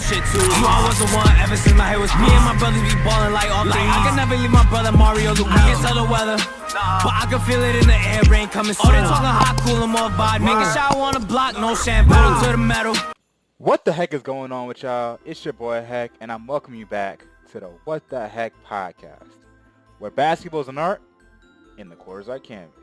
shit too. You all was the one ever since my hair was me and my brothers be ballin' like all three. I can never leave my brother Mario Luke. I can tell the weather, but I can feel it in the air, rain coming soon. Oh, they talking hot, cool, and more vibe. Making shower on the block, no shampoo to the metal. What the heck is going on with y'all? It's your boy Heck, and I'm welcoming you back to the What.Da.Hecpodcast, where basketball is an art and the court is our canvas.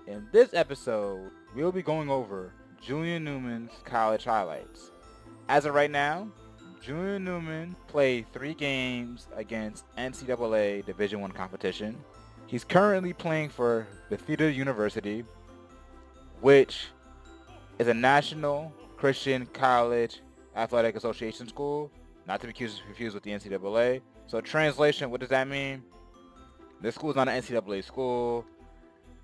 In this episode, we'll be going over Julian Newman's college highlights. As of right now, Julian Newman played 3 games against NCAA Division I competition. He's currently playing for Bethesda University, which is a national Christian college athletic association school, not to be confused with the NCAA. So translation, what does that mean? This school is not an NCAA school.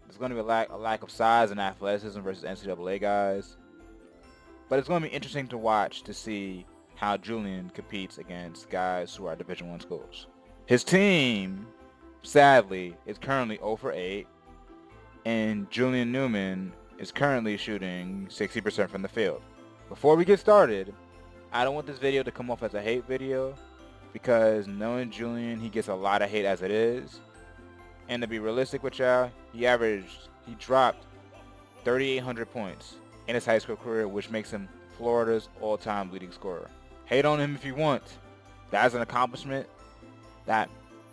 There's going to be a lack of size and athleticism versus NCAA guys. But it's going to be interesting to watch to see how Julian competes against guys who are Division I schools. His team, sadly, is currently 0 for 8. And Julian Newman is currently shooting 60% from the field. Before we get started, I don't want this video to come off as a hate video, because knowing Julian, he gets a lot of hate as it is. And to be realistic with y'all, he dropped 3,800 points in his high school career, which makes him Florida's all-time leading scorer. Hate on him if you want. That's an accomplishment that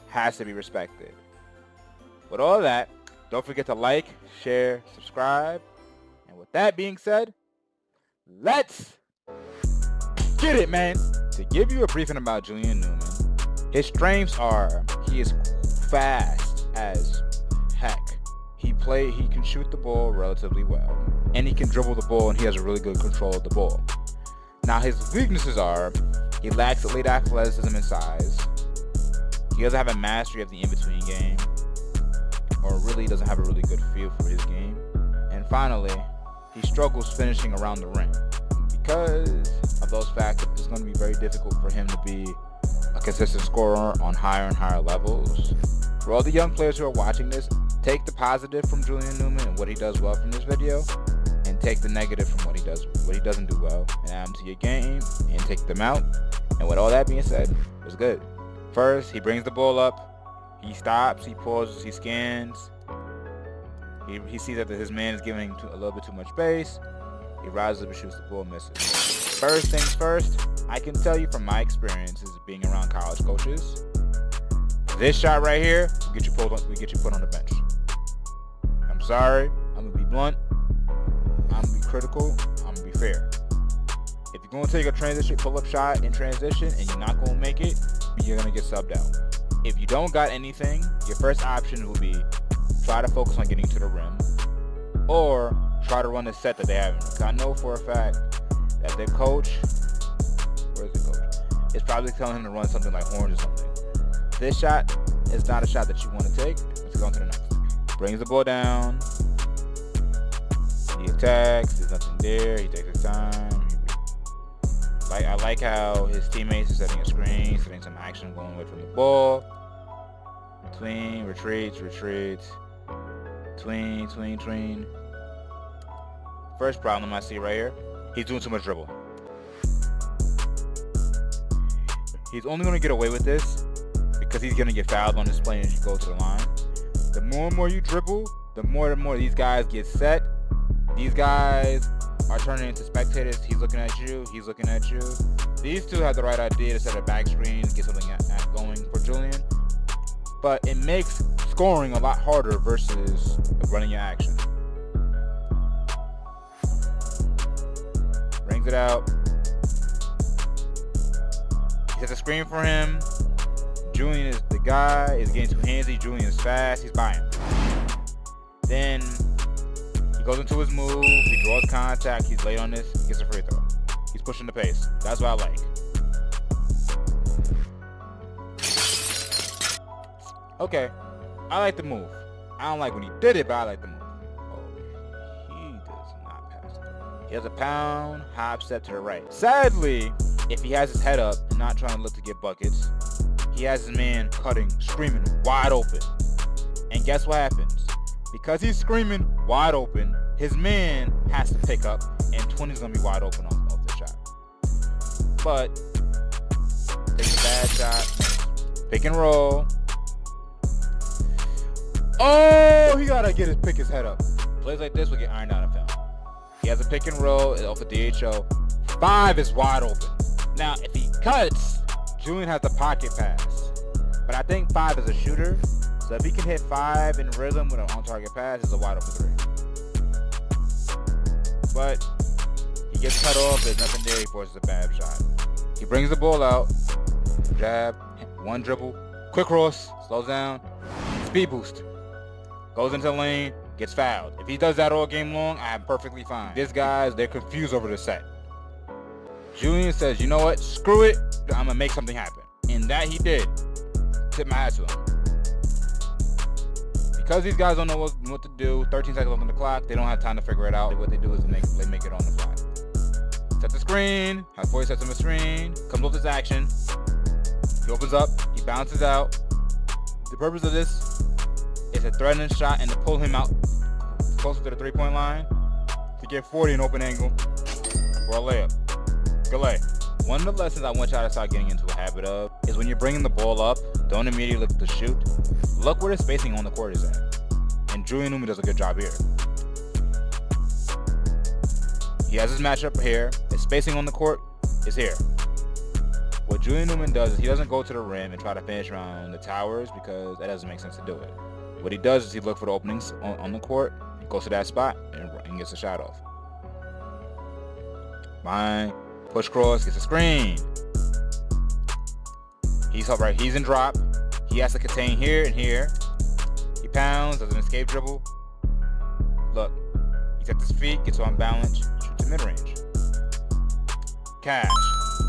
has to be respected. With all that, don't forget to like, share, subscribe. And with that being said, let's get it, man. To give you a briefing about Julian Newman, his strengths are he is fast as heck. He can shoot the ball relatively well, and he can dribble the ball, and he has a really good control of the ball. Now his weaknesses are he lacks elite athleticism and size. He doesn't have a mastery of the in-between game, or really doesn't have a really good feel for his game. And finally, he struggles finishing around the rim. Because of those factors, it's going to be very difficult for him to be a consistent scorer on higher and higher levels. For all the young players who are watching this, take the positive from Julian Newman and what he does well from this video, and take the negative from what he doesn't do well, and add them to your game and take them out. And with all that being said, it was good. First, he brings the ball up, he stops, he pauses, he scans. He sees that his man is giving him a little bit too much space. He rises up and shoots the ball, misses. First things first, I can tell you from my experiences being around college coaches, this shot right here we get you put on the bench. I'm sorry, I'm gonna be blunt, I'm gonna be critical, I'm gonna be fair. If you're gonna take a transition pull-up shot in transition and you're not gonna make it, you're gonna get subbed out. If you don't got anything, your first option will be try to focus on getting to the rim, or try to run a set that they haven't. Because I know for a fact that their coach, is probably telling him to run something like horns or something. This shot is not a shot that you want to take. Let's go on to the next. Brings the ball down. He attacks. There's nothing there. He takes his time. I like how his teammates are setting a screen, setting some action going away from the ball. Tween, retreats. Tween. First problem I see right here, he's doing too much dribble. He's only going to get away with this because he's going to get fouled on this play as you go to the line. The more and more you dribble, the more these guys get set. These guys are turning into spectators. He's looking at you. These two have the right idea to set a back screen, get something going for Julian. But it makes scoring a lot harder versus running your action. Brings it out. He sets a screen for him. Julian is the guy, is getting too handsy. Julian is fast, he's buying. Then he goes into his move, he draws contact, he's late on this, he gets a free throw. He's pushing the pace. That's what I like. Okay, I like the move. I don't like when he did it, but I like the move. Oh, he does not pass it. He has a pound, hop, step to the right. Sadly, if he has his head up and not trying to look to get buckets, he has his man cutting, screaming, wide open. And guess what happens? Because he's screaming wide open, his man has to pick up, and 20's going to be wide open off this shot. but takes a bad shot. Pick and roll. Oh, he gotta pick his head up. Plays like this will get ironed out in film. He has a pick and roll off a DHO. 5 is wide open. Now, if he cuts, Julian has the pocket pass. But I think 5 is a shooter. So if he can hit 5 in rhythm with an on-target pass, it's a wide open 3. But he gets cut off. There's nothing there. He forces a bad shot. He brings the ball out. Jab. One dribble. Quick cross. Slows down. Speed boost. Goes into the lane. Gets fouled. If he does that all game long, I'm perfectly fine. These guys, they're confused over the set. Julian says, you know what? Screw it. I'm going to make something happen. And that he did. Tip my hat to him. Because these guys don't know what to do, 13 seconds left on the clock, they don't have time to figure it out. What they do is they make it on the fly. Set the screen. Has 40 sets on the screen. Comes off this action. He opens up. He bounces out. The purpose of this is a threatening shot and to pull him out closer to the 3-point line to get 40 in open angle for a layup. Good lay. One of the lessons I want y'all to start getting into a habit of is when you're bringing the ball up, don't immediately look to shoot. Look where the spacing on the court is at. And Julian Newman does a good job here. He has his matchup here. His spacing on the court is here. What Julian Newman does is he doesn't go to the rim and try to finish around the towers because that doesn't make sense to do it. What he does is he looks for the openings on the court, he goes to that spot, and gets a shot off. Fine. Push cross, gets a screen. He's up right. He's in drop. He has to contain here and here. He pounds, does an escape dribble. Look, he sets his feet, gets on balance, shoots a mid-range. Cash.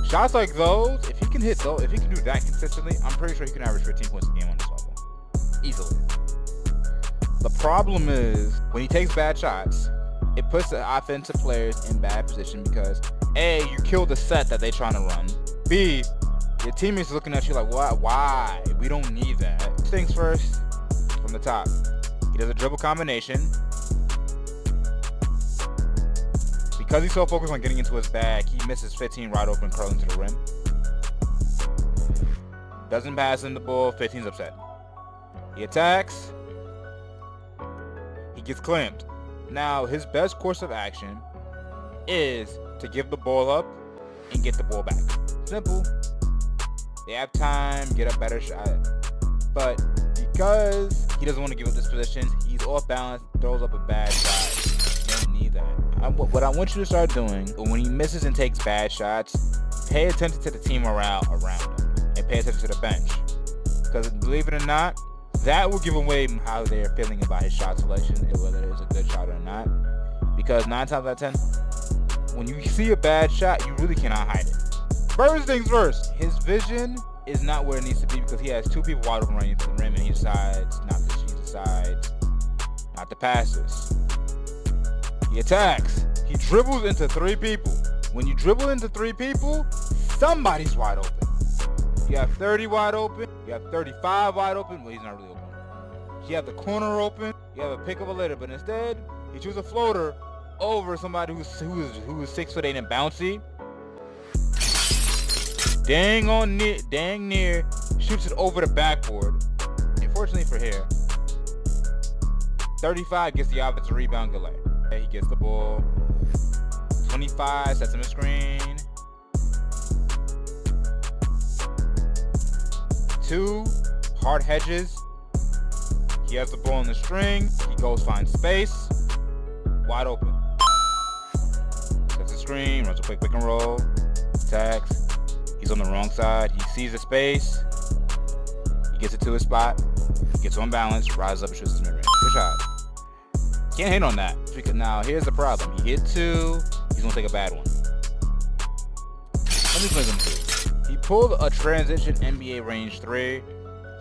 Shots like those, if he can hit those, if he can do that consistently, I'm pretty sure he can average 15 points a game on this level. Easily. The problem is, when he takes bad shots, it puts the offensive players in bad position because A, you kill the set that they're trying to run. B, your teammates looking at you like, what? Why? We don't need that. Things first, from the top. He does a dribble combination. Because he's so focused on getting into his bag, he misses 15 wide open curling to the rim. Doesn't pass him the ball, 15's upset. He attacks. He gets clamped. Now, his best course of action is to give the ball up and get the ball back. Simple. They have time, get a better shot. But because he doesn't want to give up this position, he's off balance, throws up a bad shot. You don't need that. What I want you to start doing, when he misses and takes bad shots, pay attention to the team morale around him. And pay attention to the bench. Because believe it or not, that will give away how they're feeling about his shot selection and whether it's a good shot or not. Because 9 times out of 10, when you see a bad shot, you really cannot hide it. First things first, his vision is not where it needs to be because he has 2 people wide open running into the rim and he decides not to pass this. He attacks. He dribbles into 3 people. When you dribble into 3 people, somebody's wide open. You have 30 wide open. You have 35 wide open. Well, he's not really open. You have the corner open. You have a pick up a later, but instead he chooses a floater over somebody who's 6'8" and bouncy. Dang near shoots it over the backboard. Unfortunately for here, 35 gets the offensive rebound. Delay. He gets the ball. 25 sets him a screen. 2 hard hedges. He has the ball on the string. He goes find space. Wide open. Sets a screen. Runs a quick pick and roll. Attacks. He's on the wrong side. He sees the space. He gets it to his spot. He gets on balance. Rises up and shoots his mid-range. Good shot. Can't hit on that. Because now here's the problem. He hit 2. He's gonna take a bad one. Let me play them 2. He pulled a transition NBA range 3.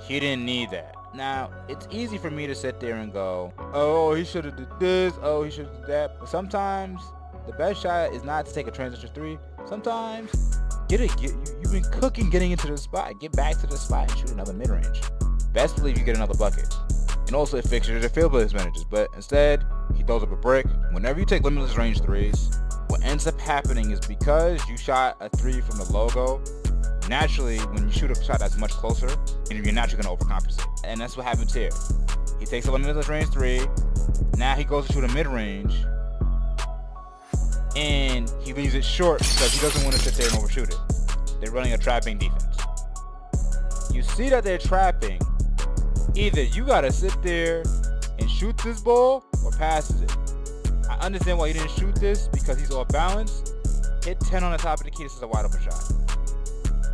He didn't need that. Now, it's easy for me to sit there and go, oh, he should have did this, oh, he should have did that. But sometimes, the best shot is not to take a transition 3. Sometimes, you've been cooking getting into the spot. Get back to the spot and shoot another mid-range. Best believe you get another bucket. And also, it fixtures your field percentages. But instead, he throws up a brick. Whenever you take limitless range 3s, what ends ends up happening is because you shot a 3 from the logo, naturally, when you shoot a shot that's much closer, you're naturally going to overcompensate. And that's what happens here. He takes a limited range 3. Now he goes to shoot a mid-range. And he leaves it short because he doesn't want to sit there and overshoot it. They're running a trapping defense. You see that they're trapping. Either you got to sit there and shoot this ball or passes it. I understand why he didn't shoot this because he's off balance. Hit 10 on the top of the key. This is a wide open shot.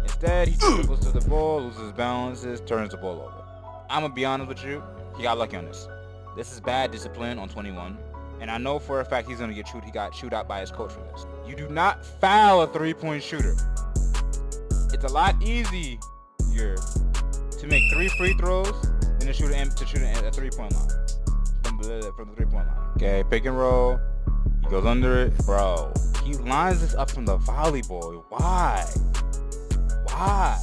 Instead, he dribbles to the ball, loses balances, turns the ball over. I'm going to be honest with you. He got lucky on this. This is bad discipline on 21. And I know for a fact he's going to get chewed. He got chewed out by his coach for this. You do not foul a 3-point shooter. It's a lot easier to make 3 free throws than to shoot a 3-point line. From the 3-point line. Okay, pick and roll. He goes under it. Bro, he lines this up from the volleyball. Why? I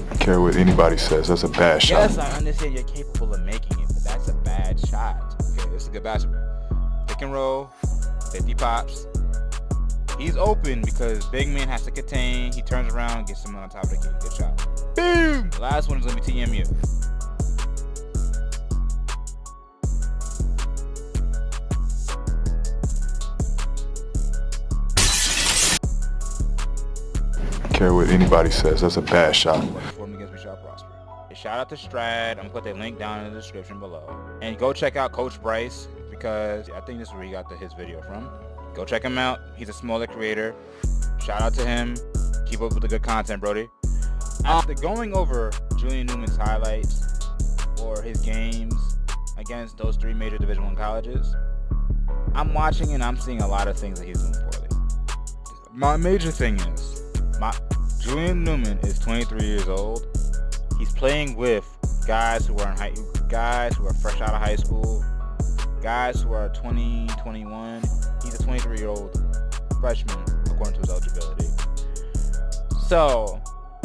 don't care what anybody says. That's a bad shot. Yes, I understand you're capable of making it, but that's a bad shot. Okay, this is a good basketball. Pick and roll. 50 pops. He's open because big man has to contain. He turns around and gets someone on top of the key. Good shot. Boom! The last one is going to be TMU. Care what anybody says. That's a bad shot. Shout out to Strad. I'm gonna put their link down in the description below. And go check out Coach Bryce because I think this is where he got his video from. Go check him out. He's a smaller creator. Shout out to him. Keep up with the good content, Brody. After going over Julian Newman's highlights or his games against those 3 major Division I colleges, I'm watching and I'm seeing a lot of things that he's doing poorly. My major thing is, Julian Newman is 23 years old. He's playing with guys who are guys who are fresh out of high school, guys who are 20, 21. He's a 23-year-old freshman according to his eligibility. So,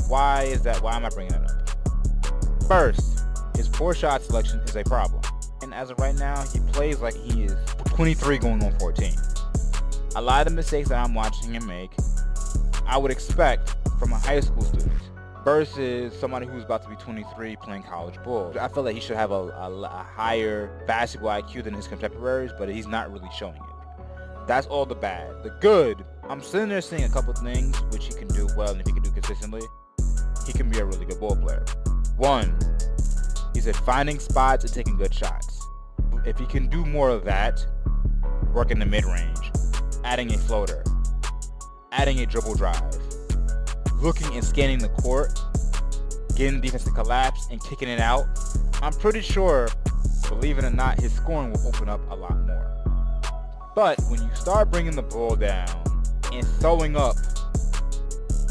why is that? Why am I bringing that up? First, his poor shot selection is a problem. And as of right now, he plays like he is 23 going on 14. A lot of the mistakes that I'm watching him make, I would expect from a high school student versus somebody who's about to be 23 playing college ball. I feel like he should have a higher basketball IQ than his contemporaries, but he's not really showing it. That's all the bad. The good, I'm sitting there seeing a couple things which he can do well, and if he can do consistently, he can be a really good ball player. One, he said finding spots and taking good shots. If he can do more of that, work in the mid-range, adding a floater, adding a dribble drive, looking and scanning the court, getting the defense to collapse and kicking it out, I'm pretty sure, believe it or not, his scoring will open up a lot more. But when you start bringing the ball down and throwing up,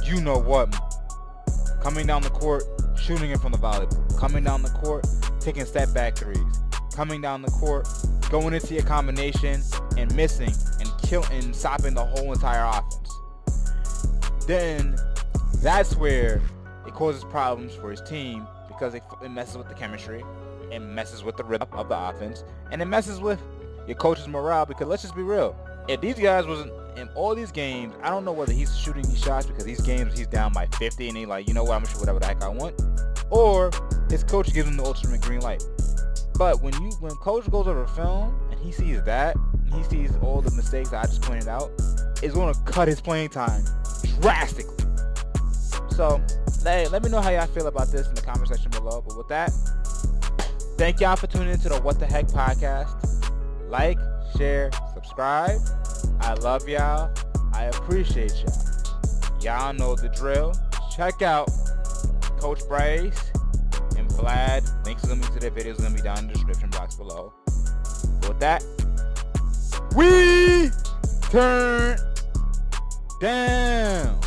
you know what, coming down the court, shooting it from the volleyball, coming down the court, taking step back threes, coming down the court, going into your combination and missing and stopping the whole entire offense, then that's where it causes problems for his team because it messes with the chemistry, it messes with the rhythm of the offense, and it messes with your coach's morale because let's just be real. If these guys wasn't in all these games, I don't know whether he's shooting these shots because these games he's down by 50 and he's like, you know what, I'm gonna shoot whatever the heck I want, or his coach gives him the ultimate green light. But when coach goes over film and he sees that, and he sees all the mistakes that I just pointed out, it's going to cut his playing time drastically. So, hey, let me know how y'all feel about this in the comment section below. But with that, thank y'all for tuning into the What the Heck podcast. Like, share, subscribe. I love y'all. I appreciate y'all. Y'all know the drill. Check out Coach Bryce and Vlad. Links to their videos are going to be down in the description box below. But with that, we turn down.